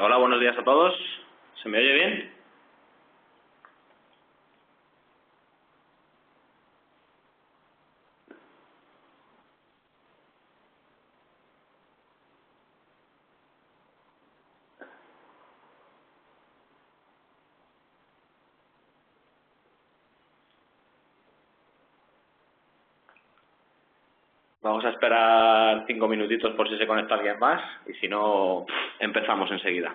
Hola, buenos días a todos. ¿Se me oye bien? Vamos a esperar 5 minutitos por si se conecta alguien más y si no, empezamos enseguida.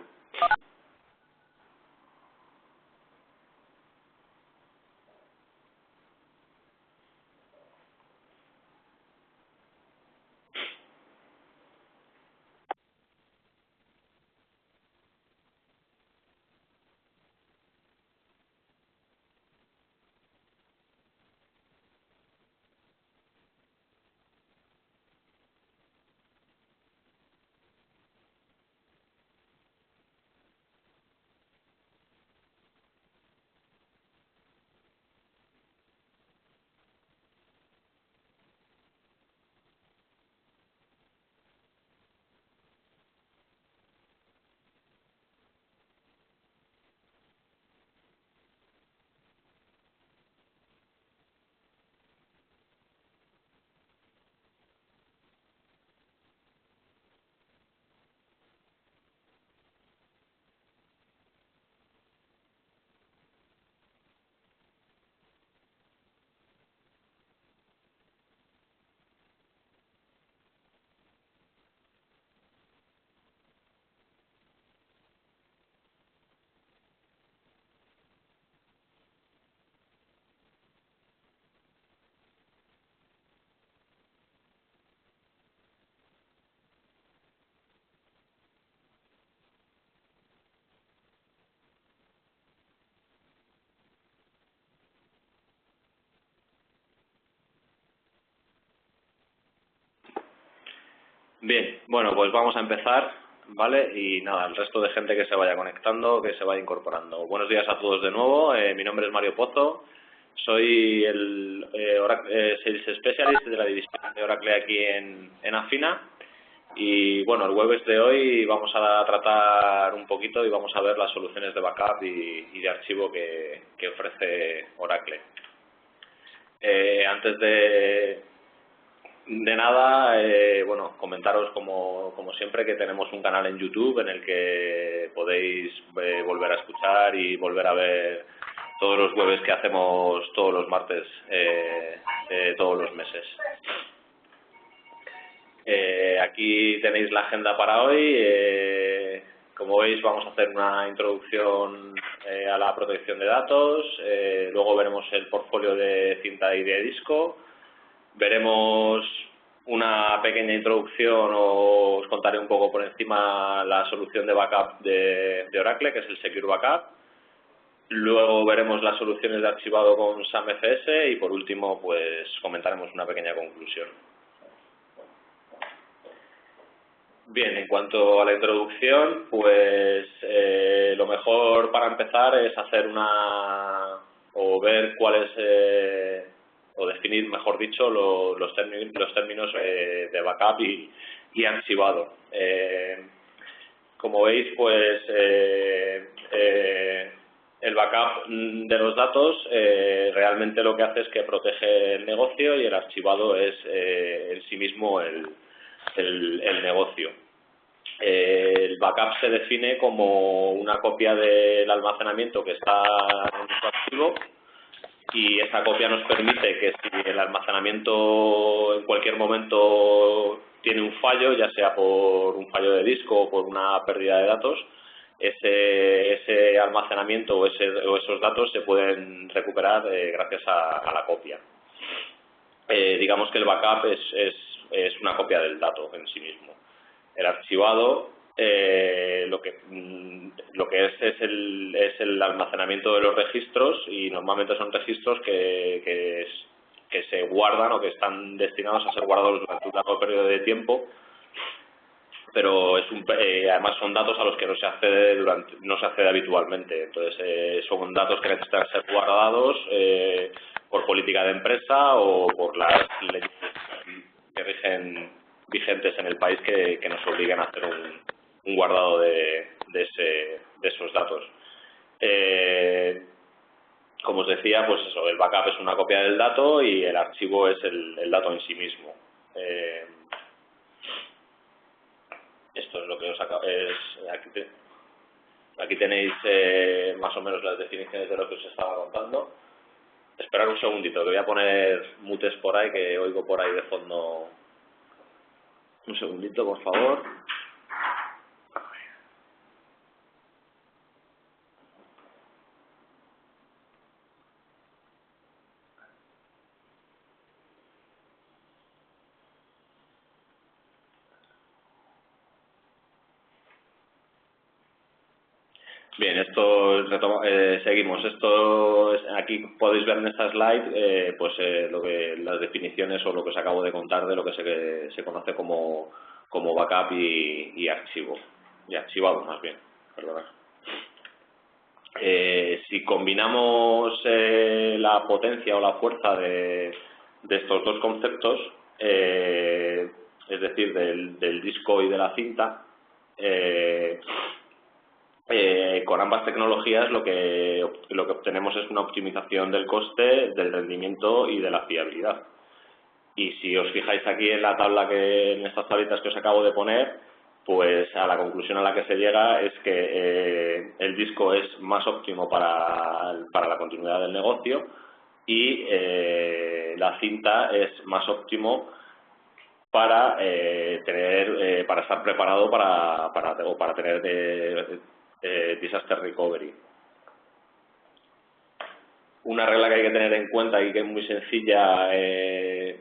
Bien, bueno, pues vamos a empezar, ¿vale? Y nada, el resto de gente que se vaya conectando, que se vaya incorporando. Buenos días a todos de nuevo. Mi nombre es Mario Pozo. Soy el Sales Specialist de la división de Oracle aquí en Afina. Y bueno, el jueves de hoy vamos a tratar un poquito y vamos a ver las soluciones de backup y de archivo que ofrece Oracle. Antes de nada, bueno, comentaros como siempre que tenemos un canal en YouTube en el que podéis volver a escuchar y volver a ver todos los jueves que hacemos todos los martes, todos los meses. Aquí tenéis la agenda para hoy. Como veis, vamos a hacer una introducción a la protección de datos. Luego veremos el portfolio de cinta y de disco. Veremos una pequeña introducción, os contaré un poco por encima la solución de backup de Oracle, que es el Secure Backup. Luego veremos las soluciones de archivado con SAM-FS y por último pues comentaremos una pequeña conclusión. Bien, en cuanto a la introducción, pues lo mejor para empezar es hacer o ver cuál es, o definir, mejor dicho, los términos de backup y archivado. Como veis, pues el backup de los datos realmente lo que hace es que protege el negocio y el archivado es en sí mismo el negocio. El backup se define como una copia del almacenamiento que está en nuestro archivo y esa copia nos permite que si el almacenamiento en cualquier momento tiene un fallo, ya sea por un fallo de disco o por una pérdida de datos, ese almacenamiento o esos datos se pueden recuperar gracias a la copia. Digamos que el backup es una copia del dato en sí mismo. El archivado lo que es el almacenamiento de los registros y normalmente son registros que se guardan o que están destinados a ser guardados durante un largo periodo de tiempo, pero además son datos a los que no se accede habitualmente. Entonces son datos que necesitan ser guardados por política de empresa o por las leyes que rigen vigentes en el país que nos obligan a hacer un guardado de Como os decía, pues eso, el backup es una copia del dato y el archivo es el dato en sí mismo. Esto es lo que os acabo. Aquí tenéis más o menos las definiciones de lo que os estaba contando. Esperad un segundito, que voy a poner mutes por ahí, que oigo por ahí de fondo. Un segundito, por favor. Bien, seguimos. Aquí podéis ver en esta slide las definiciones o lo que os acabo de contar de lo que se conoce como backup y archivo, y archivado más bien, perdonad. Si combinamos la potencia o la fuerza de estos dos conceptos, es decir, del disco y de la cinta, con ambas tecnologías lo que obtenemos es una optimización del coste, del rendimiento y de la fiabilidad. Y si os fijáis aquí en la tabla en estas tablitas que os acabo de poner, pues a la conclusión a la que se llega es que el disco es más óptimo para la continuidad del negocio y la cinta es más óptimo para estar preparado para tener disaster recovery. Una regla que hay que tener en cuenta y que es muy sencilla de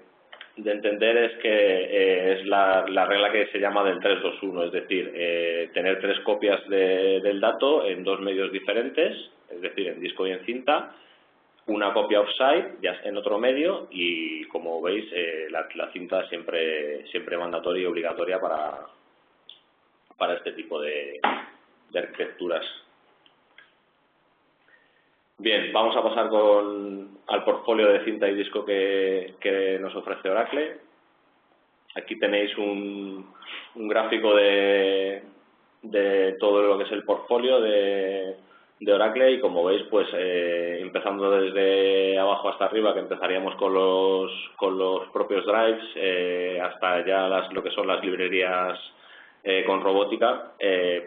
entender es que es la regla que se llama del 3-2-1, es decir, tener 3 copias del dato en 2 medios diferentes, es decir, en disco y en cinta, una copia offsite ya en otro medio y, como veis, la cinta siempre mandatoria y obligatoria para este tipo de arquitecturas. Bien, vamos a pasar al portfolio de cinta y disco que nos ofrece Oracle. Aquí tenéis un gráfico de todo lo que es el portfolio de Oracle y, como veis, pues empezando desde abajo hasta arriba, que empezaríamos con los propios drives, hasta ya lo que son las librerías con robótica, hay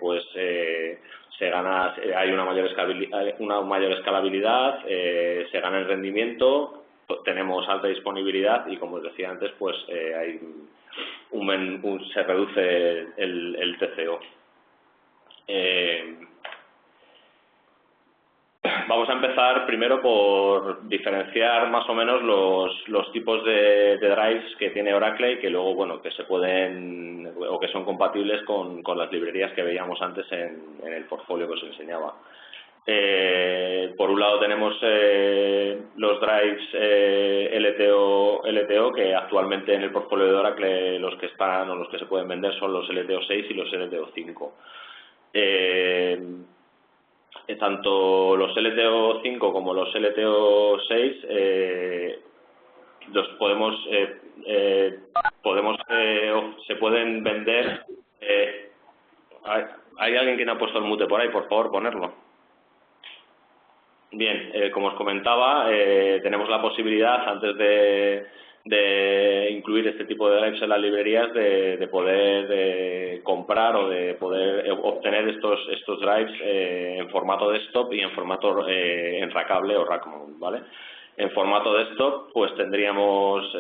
una mayor escalabilidad, se gana en rendimiento, tenemos alta disponibilidad y, como os decía antes, pues hay se reduce el TCO. Vamos a empezar primero por diferenciar más o menos los tipos de drives que tiene Oracle y que luego, bueno, que se pueden o que son compatibles con las librerías que veíamos antes en el portfolio que os enseñaba. Por un lado tenemos los drives LTO, que actualmente en el portfolio de Oracle los que están o los que se pueden vender son los LTO6 y los LTO5. Tanto los LTO5 como los LTO6 se pueden vender. ¿Hay alguien que no ha puesto el mute por ahí? Por favor, ponerlo. Bien, como os comentaba, tenemos la posibilidad, antes de incluir este tipo de drives en las librerías, de poder comprar o de poder obtener estos drives en formato desktop y en formato enracable o rack mount, ¿vale? En formato desktop, pues tendríamos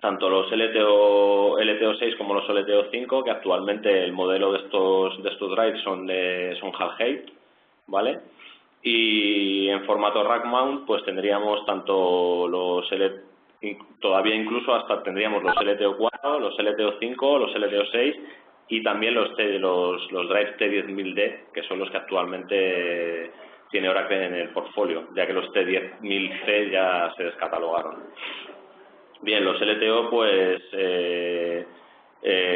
tanto los LTO6 como los LTO5, que actualmente el modelo de estos drives son Hall-Height, ¿vale? Y en formato rack mount pues tendríamos tanto todavía incluso hasta tendríamos los LTO4, los LTO5, los LTO6 y también los drives T10000D, que son los que actualmente tiene Oracle en el portfolio, ya que los T10000C ya se descatalogaron. Bien, los LTO, pues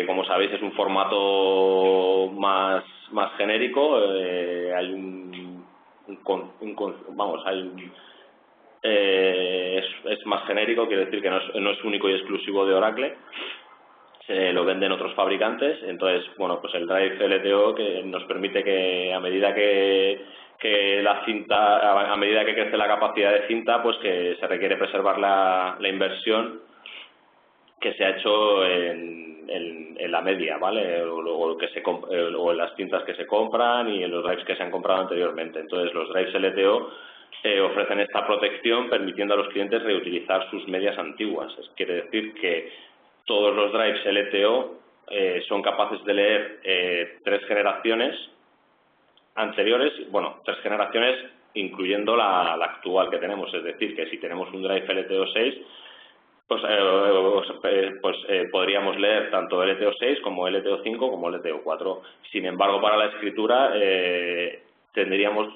como sabéis, es un formato más genérico. Es más genérico, quiere decir que no es único y exclusivo de Oracle. se lo venden otros fabricantes. Entonces, bueno, pues el drive LTO que nos permite que a medida que la cinta, a medida que crece la capacidad de cinta, pues que se requiere preservar la inversión que se ha hecho en la media, ¿vale? O en las cintas que se compran y en los drives que se han comprado anteriormente. Entonces, los drives LTO ofrecen esta protección permitiendo a los clientes reutilizar sus medias antiguas. Quiere decir que todos los drives LTO son capaces de leer 3 generaciones anteriores, bueno, 3 generaciones incluyendo la actual que tenemos. Es decir, que si tenemos un drive LTO 6, podríamos leer tanto LTO 6 como LTO 5 como LTO 4. Sin embargo, para la escritura tendríamos,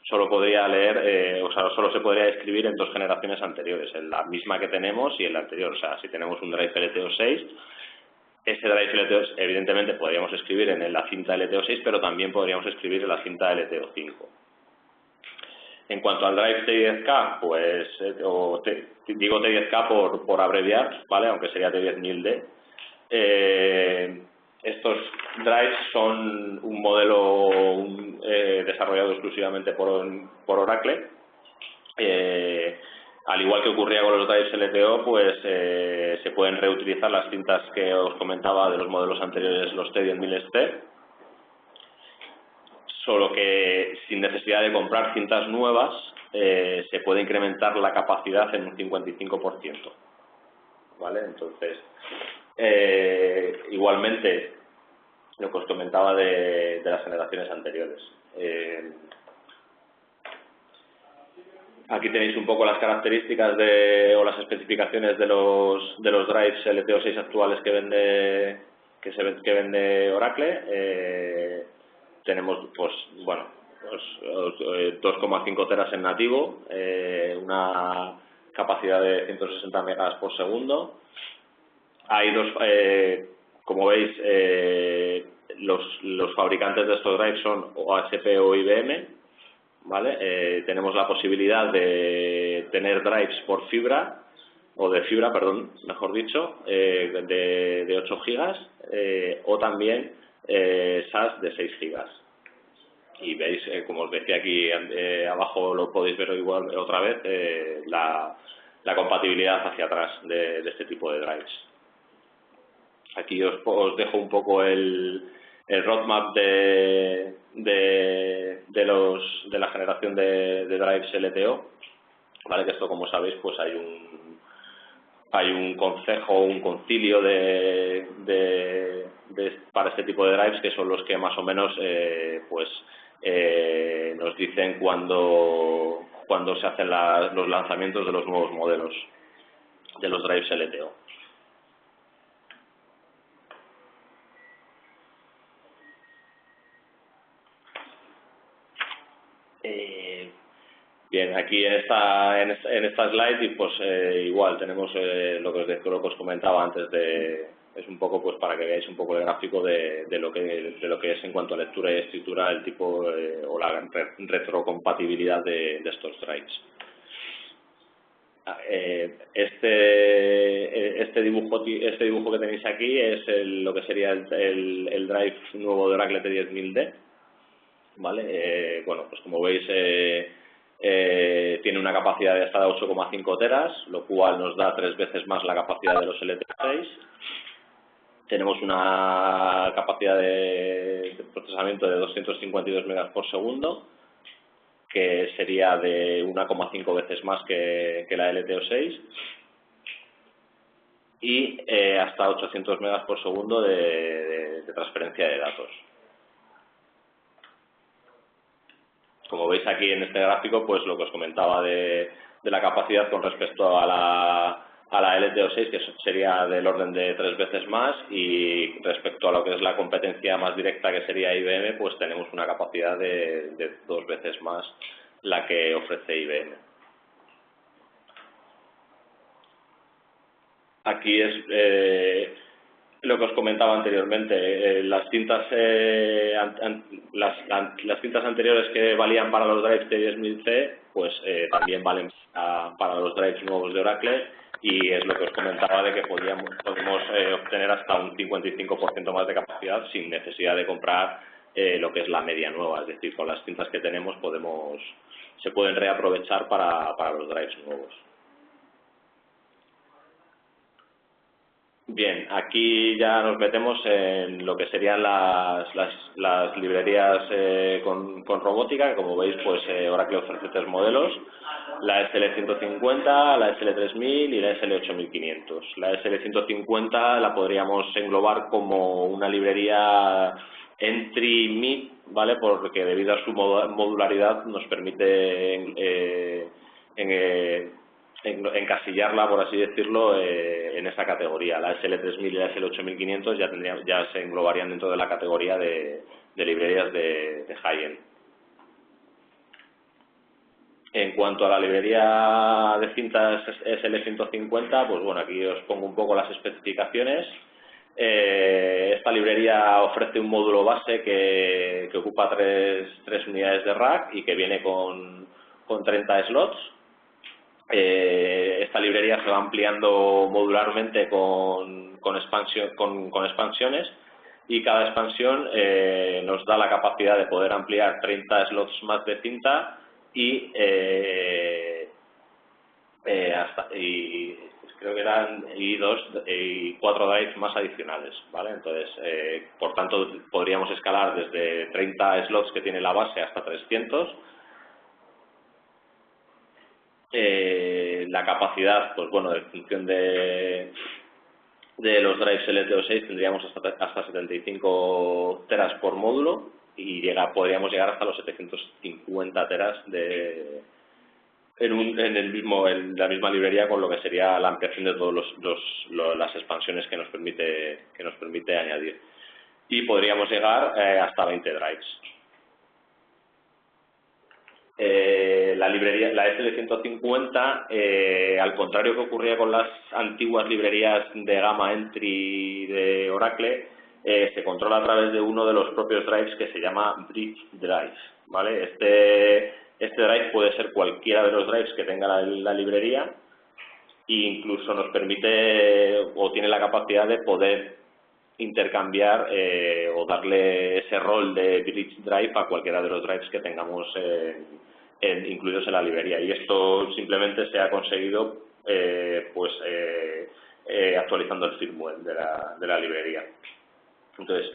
solo podría leer, solo se podría escribir en 2 generaciones anteriores, en la misma que tenemos y en la anterior. O sea, si tenemos un drive LTO 6, ese drive LTO, evidentemente, podríamos escribir en la cinta LTO 6, pero también podríamos escribir en la cinta LTO 5. En cuanto al drive T10K, pues, digo T10K por abreviar, ¿vale? Aunque sería T10000D. Estos drives son un modelo desarrollado exclusivamente por Oracle. Al igual que ocurría con los drives LTO, pues se pueden reutilizar las cintas que os comentaba de los modelos anteriores, los T10000ST, solo que sin necesidad de comprar cintas nuevas se puede incrementar la capacidad en un 55%, ¿vale? Entonces, igualmente, lo que os comentaba de las generaciones anteriores. Aquí tenéis un poco las características o las especificaciones de los drives LTO 6 actuales que vende Oracle. Tenemos, pues, bueno, 2,5 teras en nativo, una capacidad de 160 megas por segundo. Hay como veis, los fabricantes de estos drives son o HP o IBM, ¿vale? Tenemos la posibilidad de tener drives por fibra, o de fibra, perdón, mejor dicho, de 8 gigas, o también SAS de 6 gigas. Y veis, como os decía aquí abajo, lo podéis ver igual otra vez, la compatibilidad hacia atrás de este tipo de drives. Aquí os dejo un poco el roadmap de la generación de drives LTO, ¿vale? Que esto, como sabéis, pues hay un consejo, un concilio para este tipo de drives, que son los que más o menos nos dicen cuando se hacen los lanzamientos de los nuevos modelos de los drives LTO. Bien, aquí en esta slide, y pues igual tenemos lo que os comentaba antes, es un poco pues para que veáis un poco el gráfico de lo que es en cuanto a lectura y escritura, el tipo o la retrocompatibilidad de estos drives. Este dibujo que tenéis aquí es lo que sería el drive nuevo de Oracle T10000D, ¿vale? Bueno, pues como veis, tiene una capacidad de hasta 8,5 teras, lo cual nos da 3 veces más la capacidad de los LTO6. Tenemos una capacidad de procesamiento de 252 megas por segundo, que sería de 1,5 veces más que la LTO6, y hasta 800 megas por segundo de transferencia de datos. Como veis aquí en este gráfico, pues lo que os comentaba de la capacidad con respecto a la LTO6, que sería del orden de 3 veces más, y respecto a lo que es la competencia más directa, que sería IBM, pues tenemos una capacidad de 2 veces más la que ofrece IBM. Aquí es lo que os comentaba anteriormente, las cintas anteriores que valían para los drives T10000C, pues también valen para los drives nuevos de Oracle, y es lo que os comentaba de que podemos obtener hasta un 55% más de capacidad sin necesidad de comprar lo que es la media nueva, es decir, con las cintas que tenemos se pueden reaprovechar para los drives nuevos. Bien, aquí ya nos metemos en lo que serían las librerías con robótica. Como veis, pues Oracle ofrece 3 modelos: la SL150, la SL3000 y la SL8500. La SL150 la podríamos englobar como una librería entry-mid, ¿vale? Porque debido a su modularidad nos permite encasillarla, por así decirlo, en esa categoría. La SL3000 y la SL8500 ya se englobarían dentro de la categoría de librerías de high-end. En cuanto a la librería de cintas SL150, pues bueno, aquí os pongo un poco las especificaciones. Esta librería ofrece un módulo base que ocupa 3 unidades de rack y que viene con 30 slots. Esta librería se va ampliando modularmente con expansiones, y cada expansión nos da la capacidad de poder ampliar 30 slots más de cinta y creo que eran 4 drives más adicionales, ¿vale? Entonces, por tanto, podríamos escalar desde 30 slots que tiene la base hasta 300. La capacidad, pues bueno, en función de los drives LTO6 tendríamos hasta 75 teras por módulo, y podríamos llegar hasta los 750 teras en la misma librería, con lo que sería la ampliación de todas las expansiones que nos permite añadir, y podríamos llegar hasta 20 drives. La SL150, al contrario que ocurría con las antiguas librerías de gama entry de Oracle, se controla a través de uno de los propios drives que se llama Bridge Drive, ¿vale? Este drive puede ser cualquiera de los drives que tenga la librería, e incluso nos permite o tiene la capacidad de poder intercambiar o darle ese rol de Bridge Drive a cualquiera de los drives que tengamos incluidos en la librería, y esto simplemente se ha conseguido actualizando el firmware de la librería. Entonces,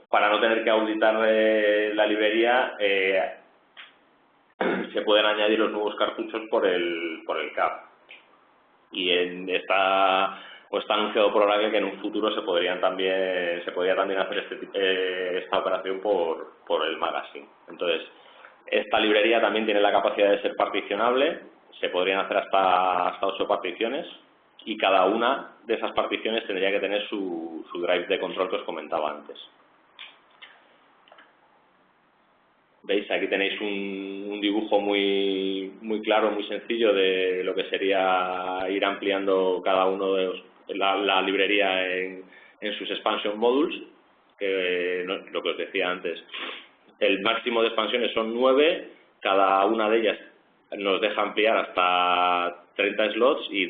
para no tener que auditar la librería, se pueden añadir los nuevos cartuchos por el CAP, y está anunciado por Oracle que en un futuro se podría también hacer esta operación por el magazine. Entonces, esta librería también tiene la capacidad de ser particionable. Se podrían hacer hasta 8 particiones, y cada una de esas particiones tendría que tener su drive de control que os comentaba antes. ¿Veis? Aquí tenéis un dibujo muy claro, muy sencillo de lo que sería ir ampliando cada uno de la librería en sus expansion modules, lo que os decía antes. El máximo de expansiones son 9, cada una de ellas nos deja ampliar hasta 30 slots e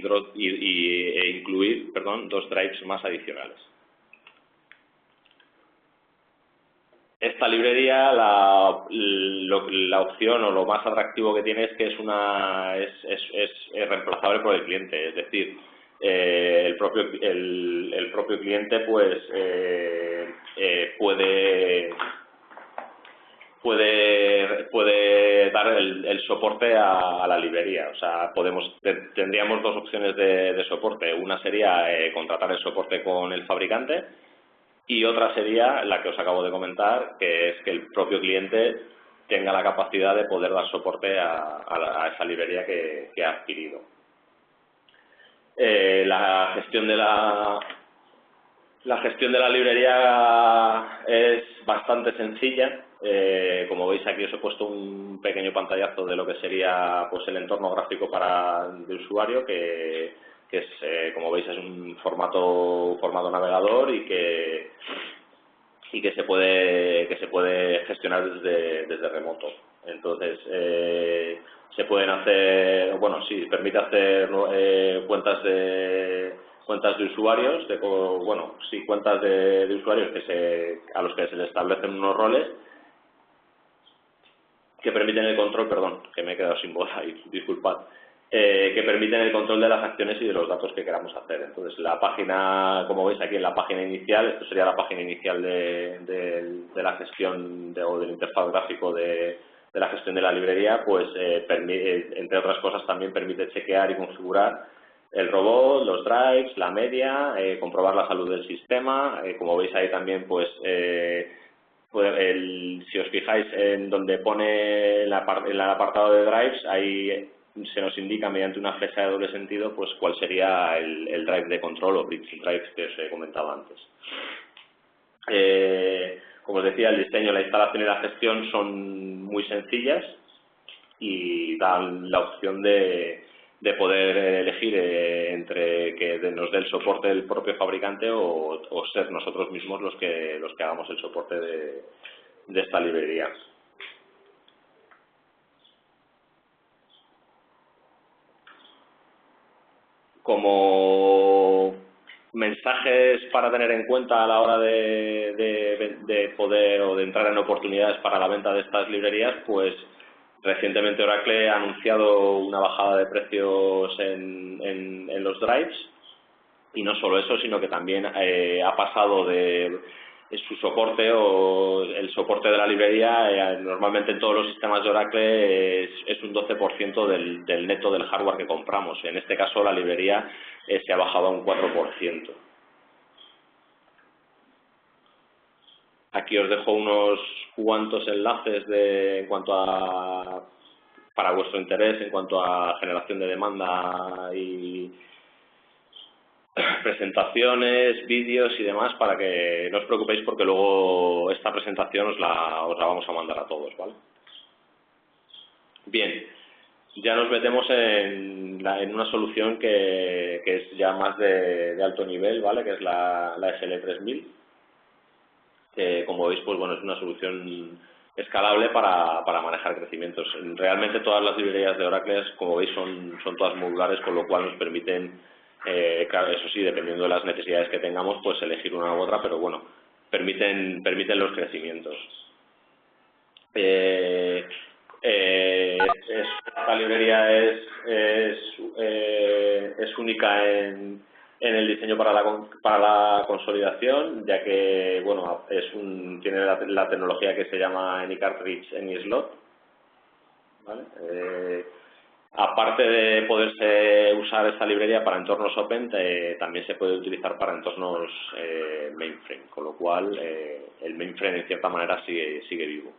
incluir 2 drives más adicionales. Esta librería, la opción o lo más atractivo que tiene es que es reemplazable por el cliente, es decir, el propio cliente pues puede dar el soporte a la librería. O sea, tendríamos 2 opciones de soporte. Una sería contratar el soporte con el fabricante, y otra sería la que os acabo de comentar, que es que el propio cliente tenga la capacidad de poder dar soporte a esa librería que ha adquirido. La gestión de la librería es bastante sencilla. Como veis, aquí os he puesto un pequeño pantallazo de lo que sería pues el entorno gráfico de usuario, que es, como veis, es un formato navegador, y que y que se puede gestionar desde remoto. Entonces, se pueden hacer, bueno, sí, permite hacer cuentas de usuarios, cuentas de usuarios a los que se les establecen unos roles que permiten el control, perdón, que me he quedado sin voz ahí, disculpad, que permiten el control de las acciones y de los datos que queramos hacer. Entonces, la página, como veis aquí en la página inicial, esto sería la página inicial de la gestión o del interfaz gráfico de la gestión de la librería, pues entre otras cosas también permite chequear y configurar el robot, los drives, la media, comprobar la salud del sistema. Como veis ahí también, pues si os fijáis en donde pone el apartado de drives, ahí se nos indica mediante una flecha de doble sentido pues cuál sería el drive de control o bridge drive que os he comentado antes. Como os decía, el diseño, la instalación y la gestión son muy sencillas y dan la opción de poder elegir entre que nos dé el soporte del propio fabricante o ser nosotros mismos los que hagamos el soporte de esta librería. Como mensajes para tener en cuenta a la hora de poder o de entrar en oportunidades para la venta de estas librerías, pues recientemente Oracle ha anunciado una bajada de precios en los drives, y no solo eso, sino que también ha pasado de su soporte o el soporte de la librería, normalmente en todos los sistemas de Oracle es un 12% del neto del hardware que compramos. En este caso la librería se ha bajado a un 4%. Aquí os dejo unos cuantos enlaces en cuanto para vuestro interés en cuanto a generación de demanda y presentaciones, vídeos y demás, para que no os preocupéis porque luego esta presentación os la vamos a mandar a todos, ¿vale? Bien, ya nos metemos en una solución que es ya más de alto nivel, ¿vale? Que es la SL3000, que como veis, pues bueno, es una solución escalable para manejar crecimientos. Realmente todas las librerías de Oracle, como veis, son todas modulares, con lo cual nos permiten, claro, eso sí, dependiendo de las necesidades que tengamos, pues elegir una u otra, pero bueno, permiten los crecimientos. Esta librería es única en el diseño para la consolidación, ya que bueno, tiene la tecnología que se llama AnyCartridge, AnySlot, ¿vale? Aparte de poderse usar esta librería para entornos Open, también se puede utilizar para entornos mainframe, con lo cual el mainframe en cierta manera sigue vivo.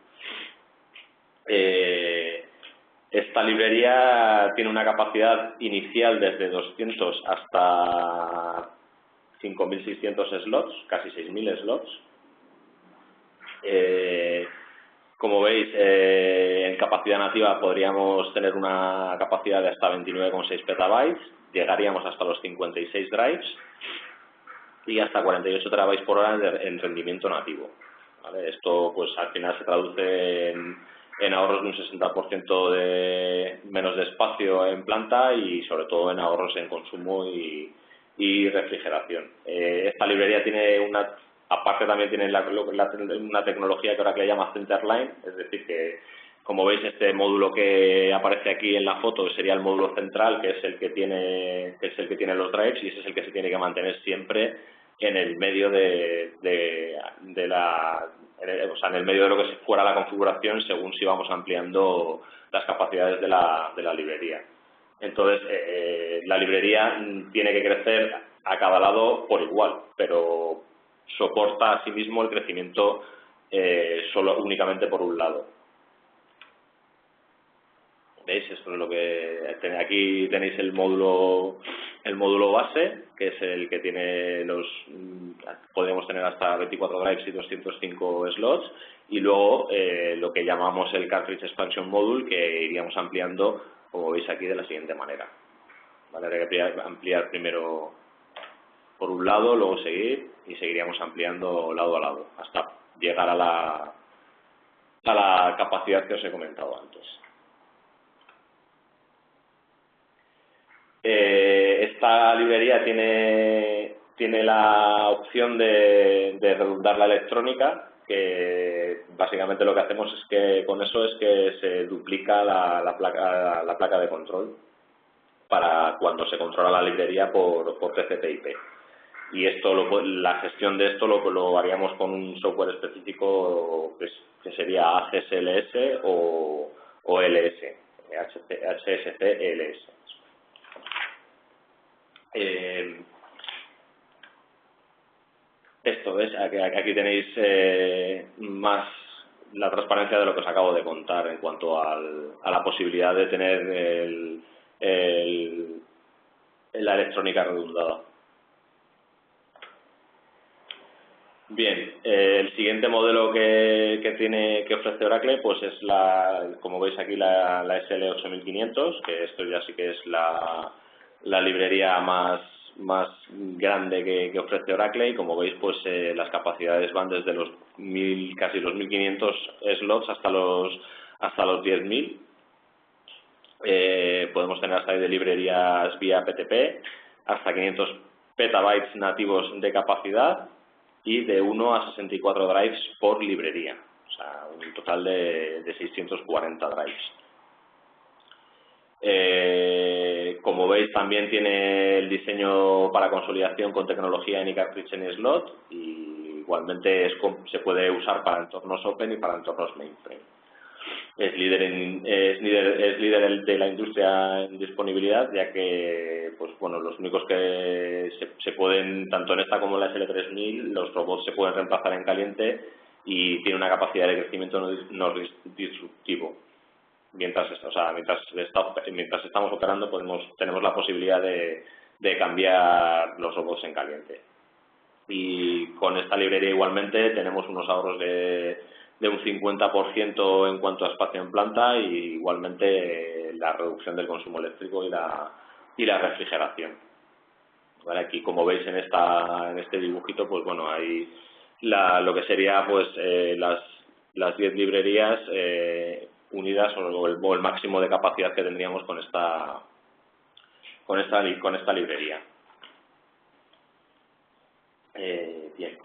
Esta librería tiene una capacidad inicial desde 200 hasta 5.600 slots, casi 6.000 slots. Como veis, en capacidad nativa podríamos tener una capacidad de hasta 29,6 petabytes, llegaríamos hasta los 56 drives y hasta 48 terabytes por hora en rendimiento nativo, ¿vale? Esto pues al final se traduce en ahorros de un 60% de menos de espacio en planta y sobre todo en ahorros en consumo y refrigeración. Esta librería tiene aparte también tiene una tecnología que ahora que le llama Centerline, es decir que como veis este módulo que aparece aquí en la foto sería el módulo central, que es el que tiene los drives, y ese es el que se tiene que mantener siempre en el medio en el medio de lo que fuera la configuración según si vamos ampliando las capacidades de la librería. Entonces, la librería tiene que crecer a cada lado por igual, pero soporta a sí mismo el crecimiento únicamente por un lado. ¿Veis? Esto es lo que aquí tenéis el módulo base, que es el que tiene podríamos tener hasta 24 drives y 205 slots, y luego lo que llamamos el Cartridge Expansion Module, que iríamos ampliando, como veis aquí, de la siguiente manera. ¿Vale? Habría que ampliar primero por un lado, luego seguir y seguiríamos ampliando lado a lado hasta llegar a la capacidad que os he comentado antes. Esta librería tiene la opción de redundar la electrónica, que básicamente lo que hacemos es que con eso es que se duplica la placa de control para cuando se controla la librería por TCP/IP. Y esto la gestión de esto lo haríamos con un software específico que sería HSLS o LS, HSC-LS. Esto es, aquí tenéis más la transparencia de lo que os acabo de contar en cuanto a la posibilidad de tener la electrónica redundada. Bien, el siguiente modelo que ofrece Oracle pues es como veis aquí, la SL8500, que esto ya sí que es la librería más grande que ofrece Oracle, y como veis pues las capacidades van desde los casi los 1500 slots hasta los 10.000. Podemos tener hasta ahí de librerías vía PTP hasta 500 petabytes nativos de capacidad y de 1 a 64 drives por librería, o sea, un total de 640 drives. Como veis, también tiene el diseño para consolidación con tecnología AnyCartridge AnySlot, y igualmente se puede usar para entornos Open y para entornos mainframe. Es líder de la industria en disponibilidad, ya que pues bueno, los únicos que se pueden, tanto en esta como en la SL3000, los robots se pueden reemplazar en caliente y tiene una capacidad de crecimiento no disruptivo. Mientras estamos operando tenemos la posibilidad de cambiar los robots en caliente. Y con esta librería igualmente tenemos unos ahorros de un 50% en cuanto a espacio en planta, y igualmente la reducción del consumo eléctrico y la refrigeración. ¿Vale? Aquí, como veis en este dibujito, pues bueno, hay lo que sería pues las 10 librerías unidas, o el máximo de capacidad que tendríamos con esta librería. Bien.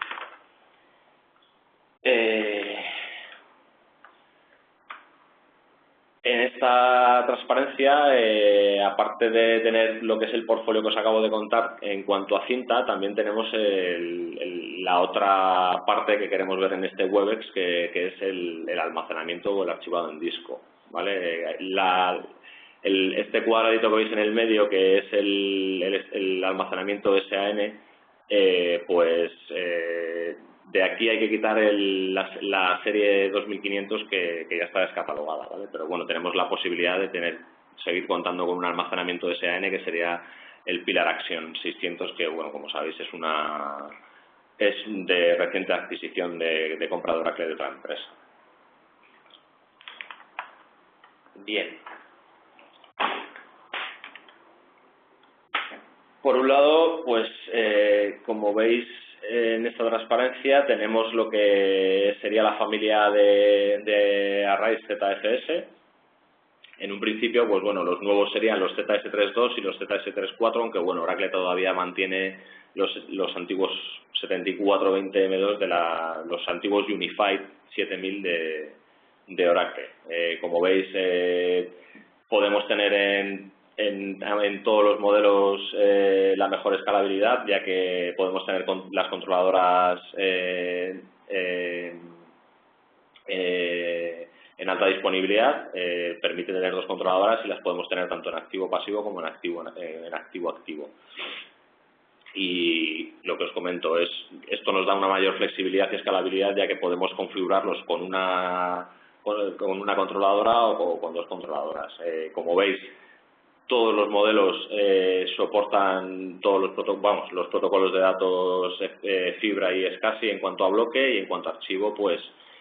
En esta transparencia, aparte de tener lo que es el portfolio que os acabo de contar en cuanto a cinta, también tenemos la otra parte que queremos ver en este Webex, que es el almacenamiento o el archivado en disco. ¿Vale? Este cuadradito que veis en el medio, que es el almacenamiento SAN, de aquí hay que quitar la serie 2500 que ya está descatalogada, ¿vale? Pero bueno, tenemos la posibilidad de seguir contando con un almacenamiento de SAN, que sería el Pilar Action 600, que bueno, como sabéis es de reciente adquisición de compra de Oracle de otra empresa. Bien. Por un lado, pues como veis en esta transparencia, tenemos lo que sería la familia de arrays ZFS. En un principio, pues bueno, los nuevos serían los ZS32 y los ZS34, aunque bueno, Oracle todavía mantiene los antiguos 7420M2 los antiguos Unified 7000 de Oracle. Como veis, podemos tener en todos los modelos la mejor escalabilidad, ya que podemos tener las controladoras en alta disponibilidad. Permite tener dos controladoras y las podemos tener tanto en activo pasivo como en activo activo. Y lo que os comento es, esto nos da una mayor flexibilidad y escalabilidad, ya que podemos configurarlos con una controladora o con dos controladoras. Como veis, todos los modelos soportan todos los protocolos de datos fibra y SCSI en cuanto a bloque, y en cuanto a archivo, pues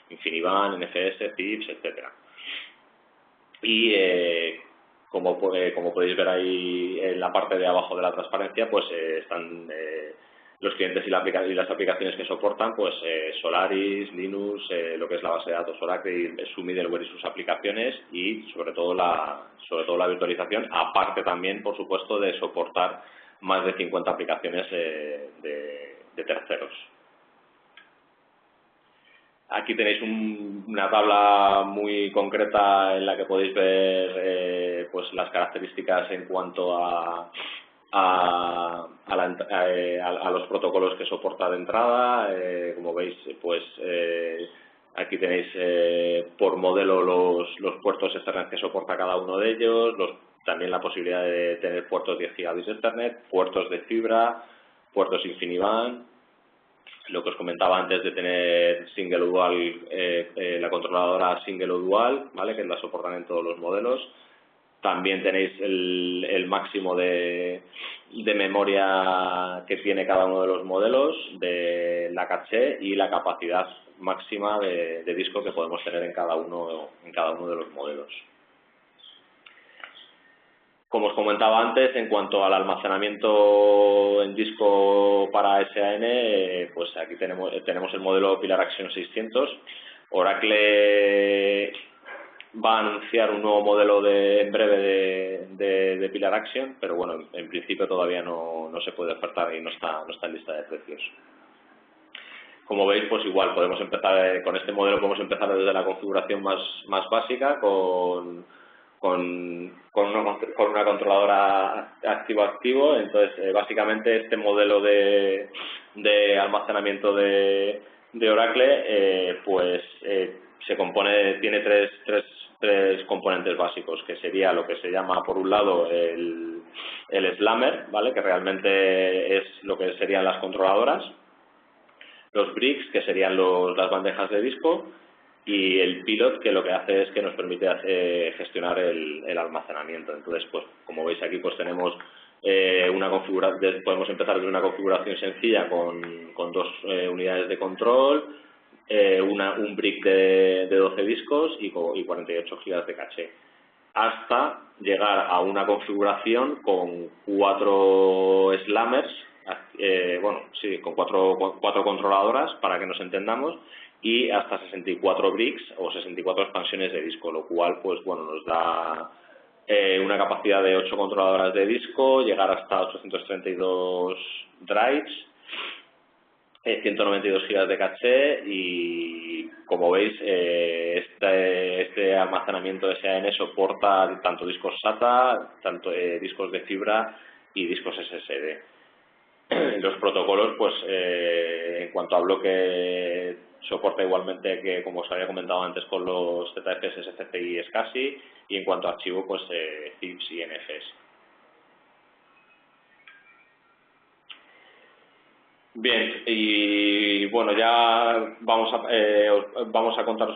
InfiniBand, NFS, ZIPs, etcétera. Y como podéis ver ahí en la parte de abajo de la transparencia, pues están los clientes y las aplicaciones que soportan, pues Solaris, Linux, lo que es la base de datos Oracle, su middleware y sus aplicaciones, y sobre todo la virtualización, aparte también, por supuesto, de soportar más de 50 aplicaciones de terceros. Aquí tenéis una tabla muy concreta en la que podéis ver pues las características en cuanto a los protocolos que soporta de entrada. Como veis, pues aquí tenéis por modelo los puertos Ethernet que soporta cada uno de ellos, también la posibilidad de tener puertos 10 gigabits de Ethernet, puertos de fibra, puertos InfiniBand, lo que os comentaba antes de tener single o dual, la controladora single o dual, ¿vale?, que la soportan en todos los modelos. También tenéis el máximo de memoria que tiene cada uno de los modelos, de la caché y la capacidad máxima de disco que podemos tener en cada uno de los modelos. Como os comentaba antes, en cuanto al almacenamiento en disco para SAN, pues aquí tenemos el modelo Pillar Action 600. Oracle va a anunciar un nuevo modelo en breve de Pillar Action, pero bueno, en principio todavía no se puede ofertar y no está en lista de precios. Como veis, pues igual podemos empezar con este modelo, podemos empezar desde la configuración más básica con una controladora activo-activo. Entonces, básicamente este modelo de almacenamiento de Oracle se compone, tiene tres componentes básicos, que sería lo que se llama, por un lado, el Slammer, ¿vale?, que realmente es lo que serían las controladoras, los bricks, que serían las bandejas de disco, y el pilot, que lo que hace es que nos permite gestionar el almacenamiento. Entonces, pues como veis aquí, pues tenemos podemos empezar desde una configuración sencilla con 2 unidades de control, un brick de 12 discos y 48 GB de caché, hasta llegar a una configuración con 4 slammers, con cuatro controladoras, para que nos entendamos, y hasta 64 bricks o 64 expansiones de disco, lo cual, pues bueno, nos da una capacidad de 8 controladoras de disco, llegar hasta 832 drives, 192 GB de caché, y como veis, este almacenamiento de SAN soporta tanto discos SATA, tanto discos de fibra y discos SSD. Los protocolos, pues en cuanto a bloque, soporta igualmente que, como os había comentado antes, con los ZFS, SCCI y SCSI, y en cuanto a archivo, pues ZIPs y NFS. Bien, y bueno, ya os voy a contar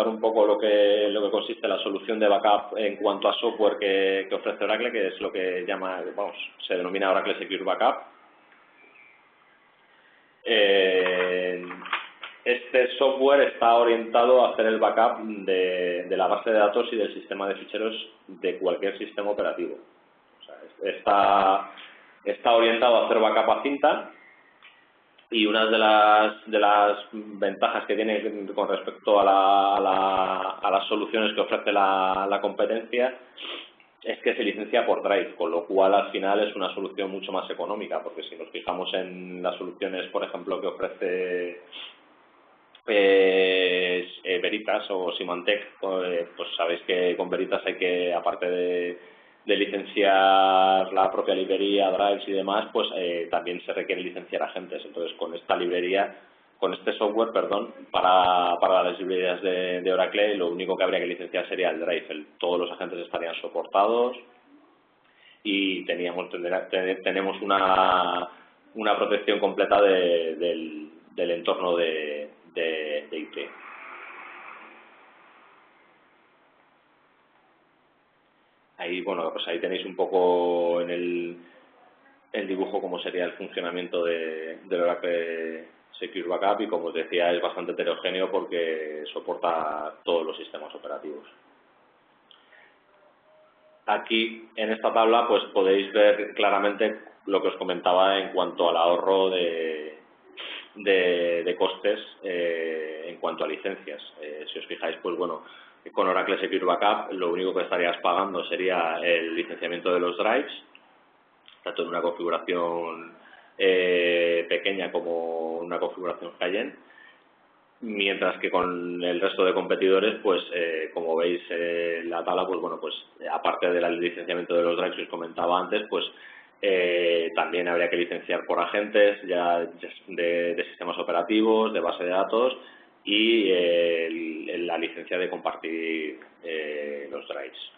un poco lo que consiste la solución de backup en cuanto a software que ofrece Oracle, que es lo que se denomina Oracle Secure Backup. Este software está orientado a hacer el backup de la base de datos y del sistema de ficheros de cualquier sistema operativo. O sea, está orientado a hacer backup a cinta, y una de las ventajas que tiene con respecto a las soluciones que ofrece la competencia es que se licencia por Drive, con lo cual al final es una solución mucho más económica, porque si nos fijamos en las soluciones, por ejemplo, que ofrece Veritas o Symantec, pues sabéis que con Veritas hay que, aparte de licenciar la propia librería, drives y demás, pues también se requiere licenciar agentes. Entonces, con este software, para las librerías de Oracle, lo único que habría que licenciar sería el drive. Todos los agentes estarían soportados y tenemos una protección completa del entorno de IT. Ahí, bueno, pues ahí tenéis un poco en el dibujo cómo sería el funcionamiento del Oracle Secure Backup, y como os decía, es bastante heterogéneo porque soporta todos los sistemas operativos. Aquí, en esta tabla, pues podéis ver claramente lo que os comentaba en cuanto al ahorro de costes en cuanto a licencias. Si os fijáis, pues bueno, con Oracle Secure Backup lo único que estarías pagando sería el licenciamiento de los drives, tanto en una configuración pequeña como una configuración high-end, mientras que con el resto de competidores, pues como veis la tabla, pues bueno, pues aparte del licenciamiento de los drives que os comentaba antes, pues también habría que licenciar por agentes ya de sistemas operativos, de base de datos y la licencia de compartir los drives.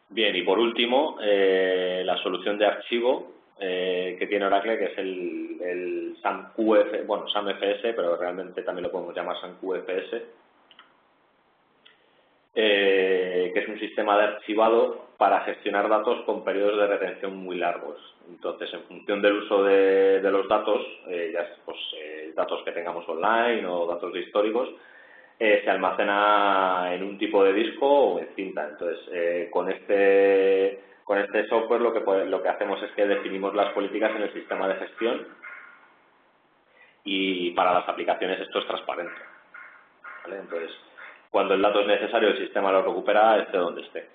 Bien, y por último, la solución de archivo que tiene Oracle, que es el SAM-QF, bueno, SAM-FS, pero realmente también lo podemos llamar SAM-QFS, que es un sistema de archivado para gestionar datos con periodos de retención muy largos. Entonces, en función del uso de los datos, ya pues, datos que tengamos online o datos históricos, se almacena en un tipo de disco o en cinta. Entonces, con este software lo que hacemos es que definimos las políticas en el sistema de gestión y para las aplicaciones esto es transparente, ¿vale? Entonces, cuando el dato es necesario, el sistema lo recupera esté donde esté.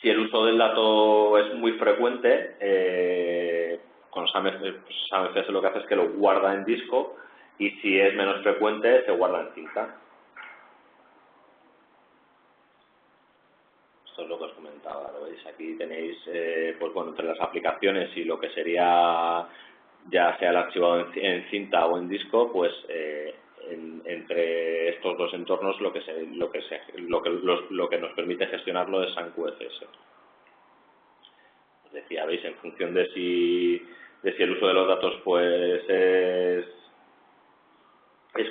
Si el uso del dato es muy frecuente, con SAM-FS lo que hace es que lo guarda en disco, y si es menos frecuente, se guarda en cinta. Esto es lo que os comentaba, ¿lo veis? Aquí tenéis, pues bueno, entre las aplicaciones y lo que sería ya sea el archivado en cinta o en disco, pues entre estos dos entornos lo que nos permite gestionarlo es SAM-QFS. Os decía, veis, en función de si el uso de los datos pues es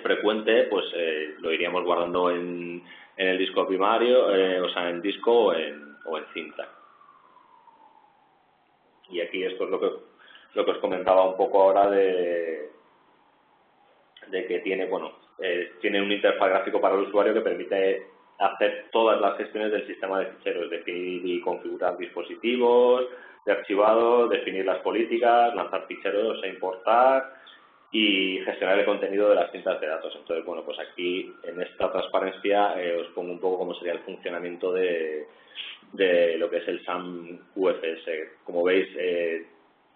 frecuente, pues lo iríamos guardando en el disco primario, o sea, en disco o en cinta. Y aquí esto es lo que os comentaba un poco ahora de que tiene, bueno, tiene un interfaz gráfico para el usuario que permite hacer todas las gestiones del sistema de ficheros, definir y configurar dispositivos de archivado, definir las políticas, lanzar ficheros e importar y gestionar el contenido de las cintas de datos. Entonces, bueno, pues aquí en esta transparencia os pongo un poco cómo sería el funcionamiento de lo que es el SAM-QFS. Como veis,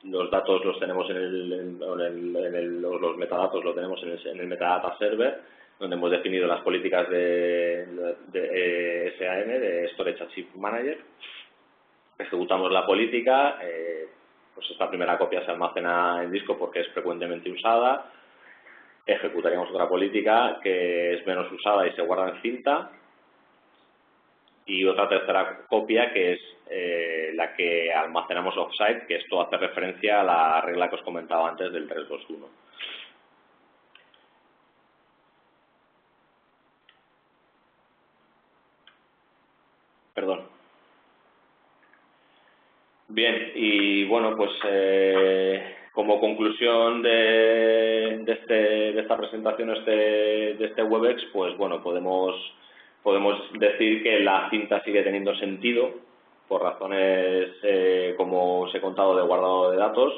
los datos los tenemos los metadatos los tenemos en el metadata server, donde hemos definido las políticas de SAM, de Storage Archive Manager. Ejecutamos la política, pues esta primera copia se almacena en disco porque es frecuentemente usada. Ejecutaríamos otra política que es menos usada y se guarda en cinta. Y otra tercera copia que es la que almacenamos offsite, que esto hace referencia a la regla que os comentaba antes del 3-2-1. Perdón. Bien, y bueno, pues como conclusión de esta presentación, de este WebEx, pues bueno, podemos decir que la cinta sigue teniendo sentido por razones, como os he contado, de guardado de datos,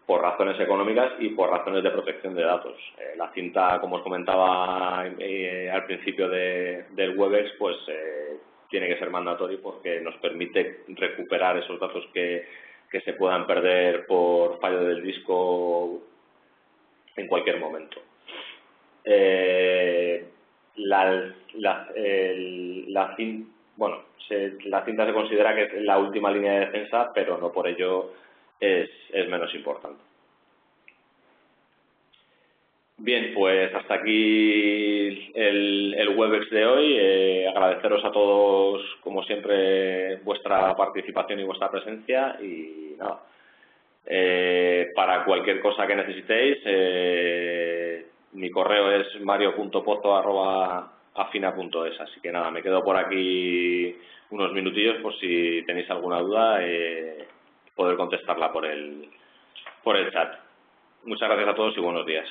por razones económicas y por razones de protección de datos. La cinta, como os comentaba al principio del WebEx, pues tiene que ser mandatorio porque nos permite recuperar esos datos que se puedan perder por fallo del disco en cualquier momento. La cinta se considera que es la última línea de defensa, pero no por ello es menos importante. Bien, pues hasta aquí el WebEx de hoy. Agradeceros a todos, como siempre, vuestra participación y vuestra presencia. Y nada, para cualquier cosa que necesitéis, mi correo es mario.pozo@afina.es. Así que nada, me quedo por aquí unos minutillos por si tenéis alguna duda, poder contestarla por el chat. Muchas gracias a todos y buenos días.